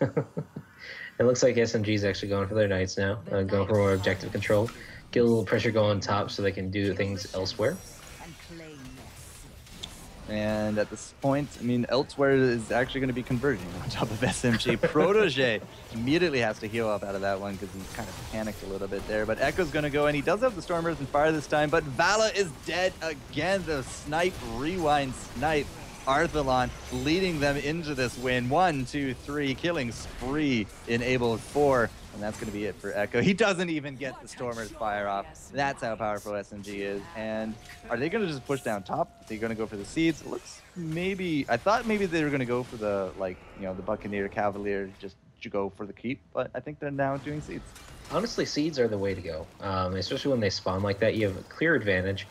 It looks like SMG is actually going for their knights now, going for more objective control. Get a little pressure going on top so they can do things elsewhere. And claim their And at this point, I mean, elsewhere is actually going to be converging on top of SMG. Protege immediately has to heal up out of that one because he's kind of panicked a little bit there. But Echo's going to go in. He does have the Stormers and fire this time, but Vala is dead again. The snipe, rewind snipe. Arthalon leading them into this win. 1, 2, 3, killing spree enabled 4. And that's going to be it for Echo. He doesn't even get the Stormers fire off. That's how powerful SMG is. And are they going to just push down top? Are they going to go for the seeds? It looks maybe, I thought maybe they were going to go for the, like, you know, the Buccaneer Cavalier, just to go for the keep. But I think they're now doing seeds. Honestly, seeds are the way to go, especially when they spawn like that. You have a clear advantage.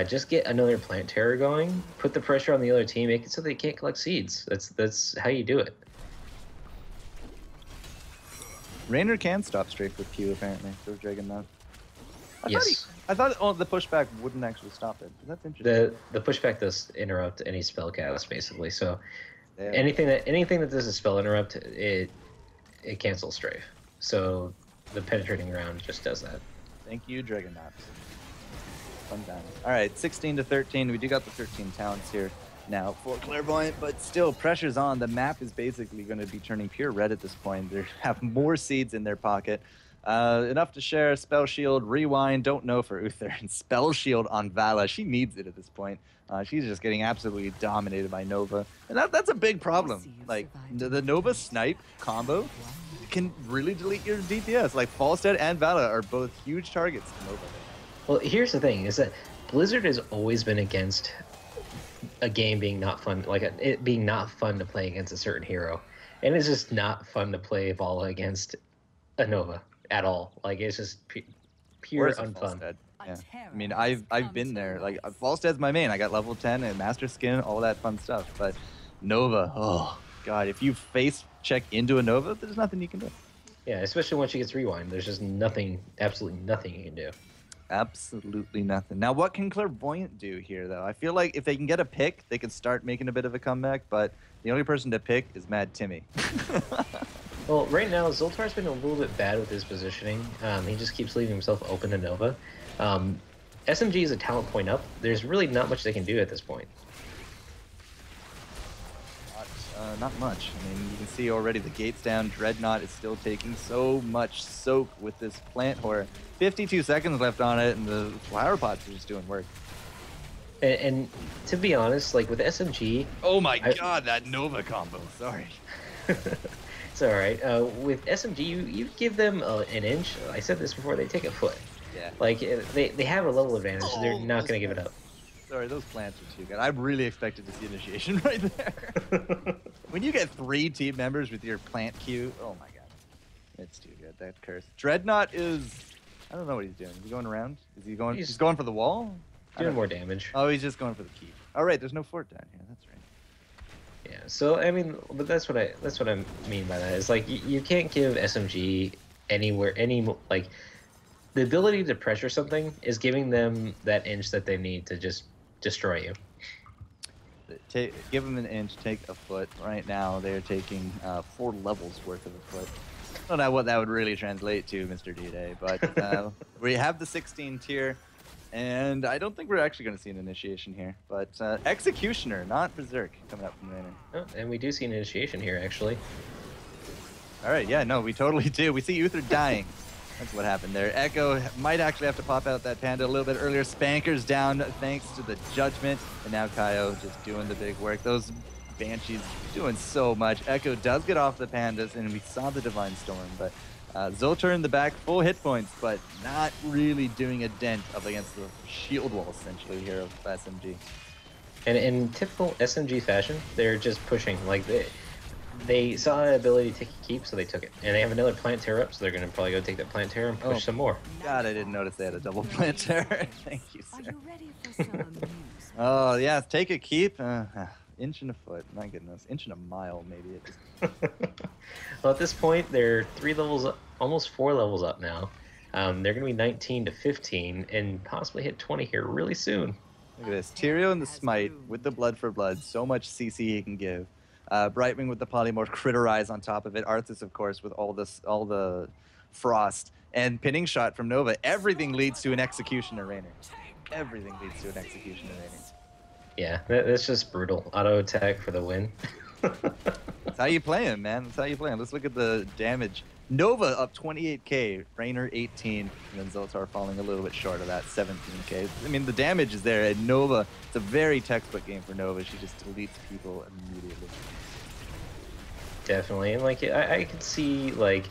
Just get another plant terror going, put the pressure on the other team, make it so they can't collect seeds. That's how you do it. Raynor can stop strafe with Q, apparently. So Dragon Mouth. Yes. I thought the pushback wouldn't actually stop it. That's interesting. The pushback does interrupt any spell cast, basically. So Yeah. anything that does a spell interrupt, it cancels strafe. So the penetrating round just does that. Thank you, Dragon Mouth. Fun time. All right, 16-13. We do got the 13 talents here now for Clairvoyant, but still, pressure's on. The map is basically going to be turning pure red at this point. They have more seeds in their pocket. Enough to share. Spell Shield, Rewind, don't know for Uther, and Spell Shield on Vala. She needs it at this point. She's just getting absolutely dominated by Nova. And that's a big problem. Like, the Nova Snipe combo can really delete your DPS. Like, Falstead and Vala are both huge targets to Nova. Well, here's the thing: is that Blizzard has always been against a game being not fun, like it being not fun to play against a certain hero, and it's just not fun to play Vala against a Nova at all. Like it's just pure Where's unfun. Falstead? Yeah. I mean, I've been there. Like, Falstead's my main. I got level 10 and Master Skin, all that fun stuff. But Nova, oh god, if you face check into a Nova, there's nothing you can do. Yeah, especially once she gets rewind, there's just nothing, absolutely nothing you can do. Absolutely nothing. Now, what can Clairvoyant do here, though? I feel like if they can get a pick, they can start making a bit of a comeback, but the only person to pick is Mad Timmy. Well, right now, Zoltar's been a little bit bad with his positioning. He just keeps leaving himself open to Nova. SMG is a talent point up. There's really not much they can do at this point. Not much. I mean, you can see already the gates down. Dreadnought is still taking so much soak with this plant horror. 52 seconds left on it, and the flower pots are just doing work. And to be honest, like with SMG, Oh my god, that Nova combo. Sorry. it's all right. With SMG, you give them an inch. I said this before. They take a foot. Yeah. Like they have a level advantage, so they're not going to give it up. Sorry, those plants are too good. I really expected to see initiation right there. When you get 3 team members with your plant queue, oh my god. It's too good, that curse. Dreadnought is... I don't know what he's doing. Is he going around? Is he going... He's going for the wall? Doing more damage. Oh, he's just going for the keep. All right, there's no fort down here. That's right. Yeah, so I mean, but that's what I mean by that. Is like you can't give SMG like the ability to pressure something is giving them that inch that they need to just destroy you. Give them an inch, take a foot. Right now, they're taking 4 levels worth of a foot. I don't know what that would really translate to, Mr. D-Day, but we have the 16 tier. And I don't think we're actually going to see an initiation here. But Executioner, not Berserk, coming up from Rainer. Oh, and we do see an initiation here, actually. All right, yeah, no, we totally do. We see Uther dying. That's what happened there. Echo might actually have to pop out that Panda a little bit earlier. Spanker's down thanks to the Judgment. And now Kaio just doing the big work. Those Banshees doing so much. Echo does get off the Pandas, and we saw the Divine Storm, but... Zoltar in the back, full hit points, but not really doing a dent up against the shield wall, essentially, here of SMG. And in typical SMG fashion, they're just pushing. Like, they saw an ability to keep, so they took it. And they have another plant tear up, so they're going to probably go take that plant tear and push some more. God, I didn't notice they had a double plant tear. Thank you, sir. Are you ready for some amusement? Oh, yeah, take a keep. Inch and a foot. My goodness. Inch and a mile, maybe. It just... Well, at this point, they're 3 levels up, almost 4 levels up now. They're going to be 19 to 15 and possibly hit 20 here really soon. Look at this. Tyrio and the Smite with the Blood for Blood. So much CC he can give. Brightwing with the Polymorph Critterize on top of it. Arthas, of course, with all the Frost. And Pinning Shot from Nova. Everything leads to an Executioner Rainer. Everything leads to an Executioner Rainer. Yeah, that's just brutal. Auto attack for the win. That's how you play him, man. That's how you play him. Let's look at the damage. Nova up 28k, Rainer 18, and then Zoltar falling a little bit short of that, 17k. I mean, the damage is there, and Nova, it's a very textbook game for Nova. She just deletes people immediately. Definitely, and like I could see like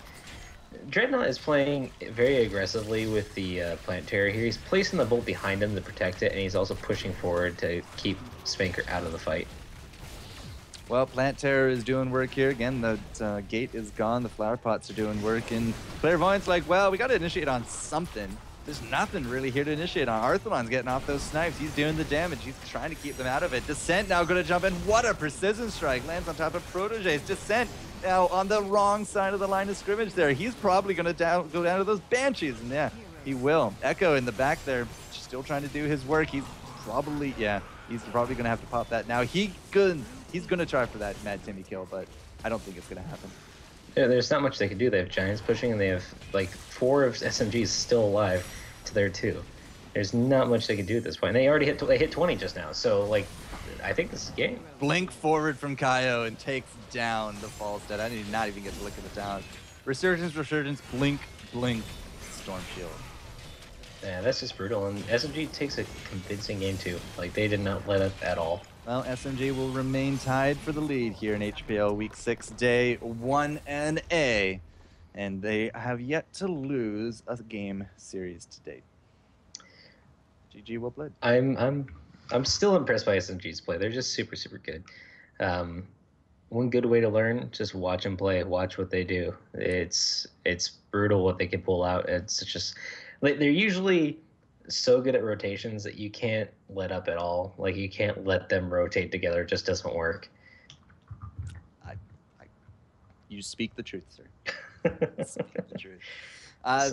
Dreadnought is playing very aggressively with the plant terror here. He's placing the bolt behind him to protect it, and he's also pushing forward to keep Spanker out of the fight. Well, Plant Terror is doing work here. Again, the gate is gone. The flower pots are doing work. And Clairvoyant's like, well, we got to initiate on something. There's nothing really here to initiate on. Arthelon's getting off those snipes. He's doing the damage. He's trying to keep them out of it. Descent now going to jump in. What a precision strike. Lands on top of Proteges. Descent now on the wrong side of the line of scrimmage there. He's probably going to go down to those Banshees. And yeah, he will. Echo in the back there, still trying to do his work. He's probably going to have to pop that. Now he's going to try for that Mad Timmy kill, but I don't think it's going to happen. Yeah, there's not much they can do. They have Giants pushing, and they have like 4 of SMGs still alive to their 2. There's not much they can do at this point. And they already hit 20 just now, so like I think this is game. Blink forward from Kaio and takes down the Falstead. I did not even get to look at it down. Resurgence, blink, Storm Shield. Yeah, that's just brutal. And SMG takes a convincing game too. Like they did not let up at all. Well, SMG will remain tied for the lead here in HPL Week 6, Day 1NA. And they have yet to lose a game series to date. GG, well played. I'm still impressed by SMG's play. They're just super, super good. One good way to learn, just watch them play. Watch what they do. It's brutal what they can pull out. It's just like they're usually so good at rotations that you can't let up at all. Like you can't let them rotate together. It just doesn't work. You speak the truth, sir. Speak the truth.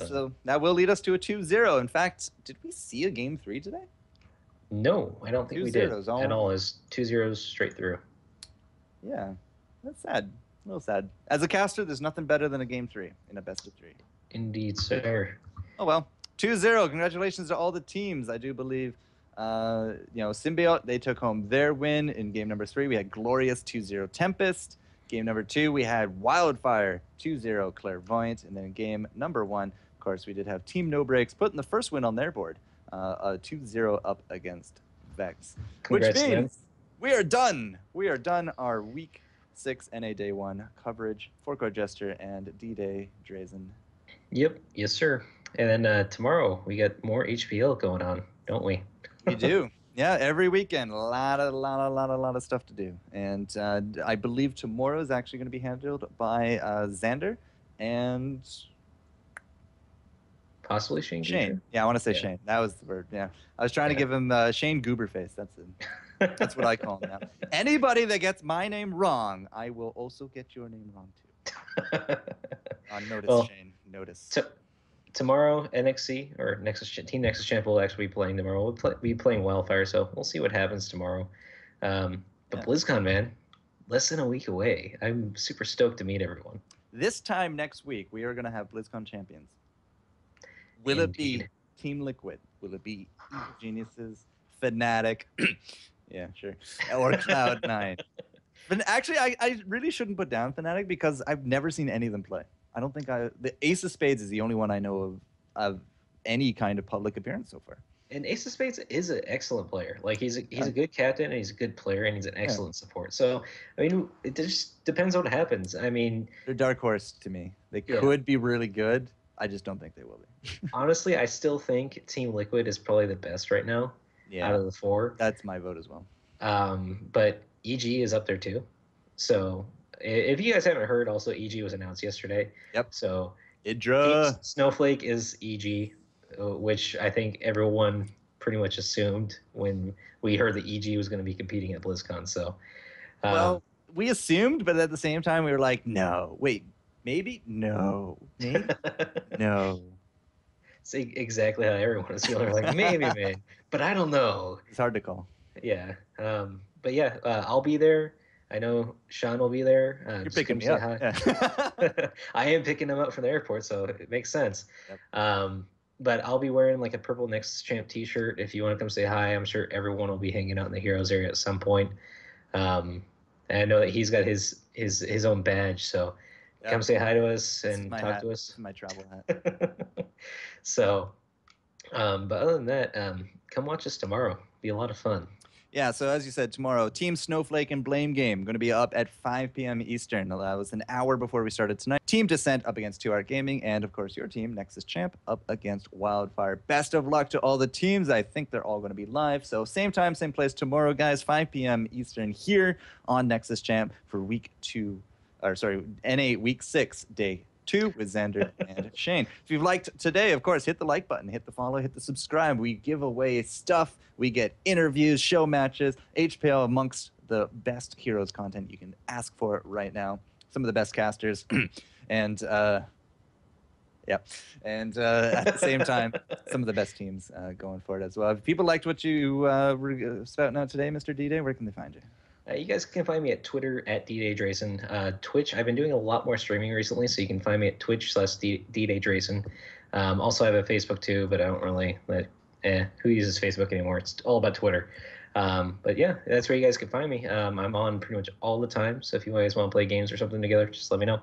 So that will lead us to a 2-0. In fact, did we see a game 3 today? No, I don't think we did at all. Is 2-0 straight through. Yeah, that's sad. A little sad. As a caster, there's nothing better than a game 3 in a best of 3. Indeed, sir. Oh well, 2-0. Congratulations to all the teams. I do believe, Symbiote, they took home their win in game number 3. We had Glorious 2-0 Tempest. Game number 2, we had Wildfire 2-0 Clairvoyant. And then in game number 1, of course, we did have Team No Breaks putting the first win on their board. A 2-0 up against Vex. Congrats, which means man. we are done. We are done our Week 6 NA Day 1 coverage for Core Jester and D-Day Drazen. Yep, yes, sir. And then tomorrow we got more HPL going on, don't we? We do. Yeah, every weekend, a lot of stuff to do. And I believe tomorrow is actually going to be handled by Xander and Possibly Shane. Shane. Yeah, I want to say Yeah. Shane. That was the word. Yeah, I was trying to give him Shane Gooberface. That's it. That's what I call him now. Anybody that gets my name wrong, I will also get your name wrong too. Notice, Well, Shane. Notice. Tomorrow, NXC or Team Nexus Champ will actually be playing tomorrow. We'll be playing Wildfire, so we'll see what happens tomorrow. But BlizzCon, man, less than a week away. I'm super stoked to meet everyone. This time next week, we are going to have BlizzCon champions. Will it be Team Liquid? Will it be Evil Geniuses, Fnatic? Yeah, sure. Or Cloud9? But actually, I really shouldn't put down Fnatic because I've never seen any of them play. I don't think the Ace of Spades is the only one I know of any kind of public appearance so far. And Ace of Spades is an excellent player. Like he's a good captain, and he's a good player, and he's an excellent support. So I mean, it just depends on what happens. I mean, they're dark horse to me. They could be really good. I just don't think they will be. Honestly, I still think Team Liquid is probably the best right now. Out of the four. That's my vote as well. But EG is up there too. So if you guys haven't heard, also EG was announced yesterday. Yep. So Idra Snowflake is EG, which I think everyone pretty much assumed when we heard that EG was going to be competing at BlizzCon. So, well, we assumed, but at the same time, we were like, no, wait, maybe, no, maybe, no. It's exactly how everyone is feeling. They're like, maybe, but I don't know. It's hard to call. Yeah. But yeah, I'll be there. I know Sean will be there. You're picking me up. Yeah. I am picking him up from the airport, so it makes sense. Yep. But I'll be wearing like a purple Nexus Champ t-shirt. If you want to come say hi, I'm sure everyone will be hanging out in the Heroes area at some point. And I know that he's got his own badge, so come say hi to us and talk to us. This is my travel hat. So, but other than that, come watch us tomorrow. Be a lot of fun. Yeah, so as you said, tomorrow, Team Snowflake and Blame Game going to be up at 5 p.m. Eastern. That was an hour before we started tonight. Team Descent up against 2Art Gaming, and of course your team, Nexus Champ, up against Wildfire. Best of luck to all the teams. I think they're all going to be live. So same time, same place tomorrow, guys, 5 p.m. Eastern here on Nexus Champ for NA Week 6, Day 2 with Xander and Shane. If you've liked today, of course, hit the like button, hit the follow, hit the subscribe. We give away stuff. We get interviews, show matches, HPL amongst the best Heroes content you can ask for right now. Some of the best casters. And at the same time, some of the best teams going for it as well. If people liked what you were spouting out today, Mr. D-Day, where can they find you? You guys can find me at Twitter at DDayDrayson. Twitch, I've been doing a lot more streaming recently, so you can find me at Twitch/DDayDrayson. Also, I have a Facebook too, but I don't really who uses Facebook anymore? It's all about Twitter. But yeah, that's where you guys can find me. I'm on pretty much all the time, so if you guys want to play games or something together, just let me know.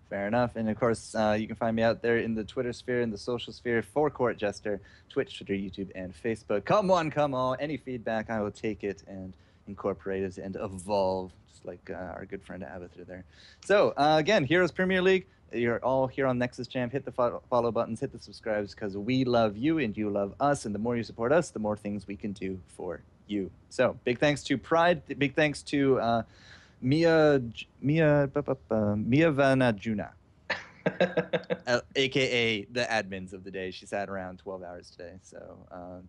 Fair enough. And of course, you can find me out there in the Twitter sphere, in the social sphere, for Court Jester, Twitch, Twitter, YouTube, and Facebook. Come on, come on. Any feedback, I will take it and incorporate it and evolve, just like our good friend Abathur there. So, again, Heroes Premier League. You're all here on Nexus Champ. Hit the follow buttons, hit the subscribes, because we love you and you love us. And the more you support us, the more things we can do for you. So, big thanks to Pride. Big thanks to Mia Vanajuna, a.k.a. the admins of the day. She sat around 12 hours today. So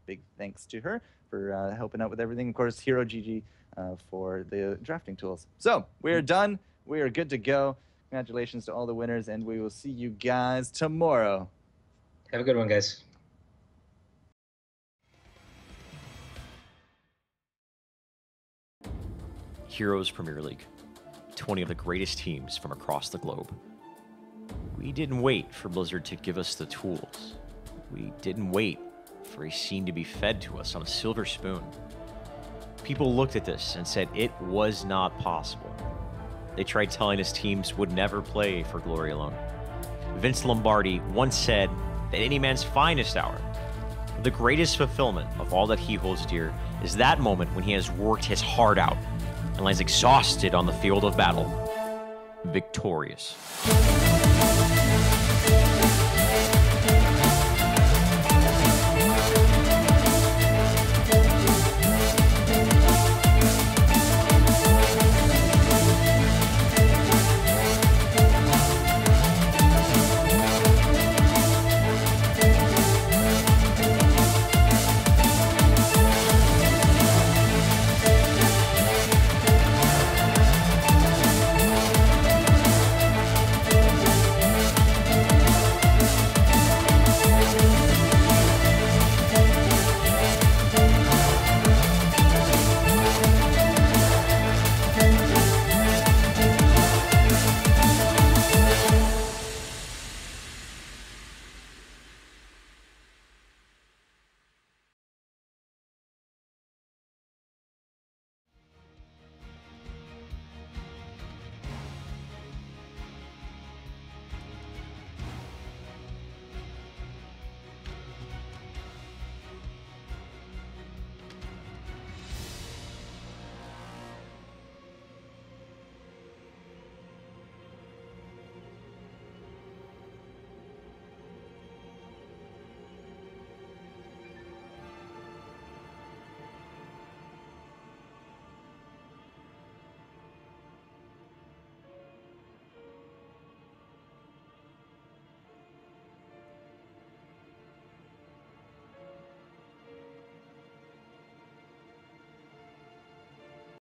big thanks to her for helping out with everything. Of course, Hero GG for the drafting tools. So we're done. We are good to go. Congratulations to all the winners, and we will see you guys tomorrow. Have a good one, guys. Heroes Premier League. 20 of the greatest teams from across the globe. We didn't wait for Blizzard to give us the tools. We didn't wait for a scene to be fed to us on a silver spoon. People looked at this and said it was not possible. They tried telling us teams would never play for glory alone. Vince Lombardi once said that any man's finest hour, the greatest fulfillment of all that he holds dear, is that moment when he has worked his heart out and lies exhausted on the field of battle, victorious.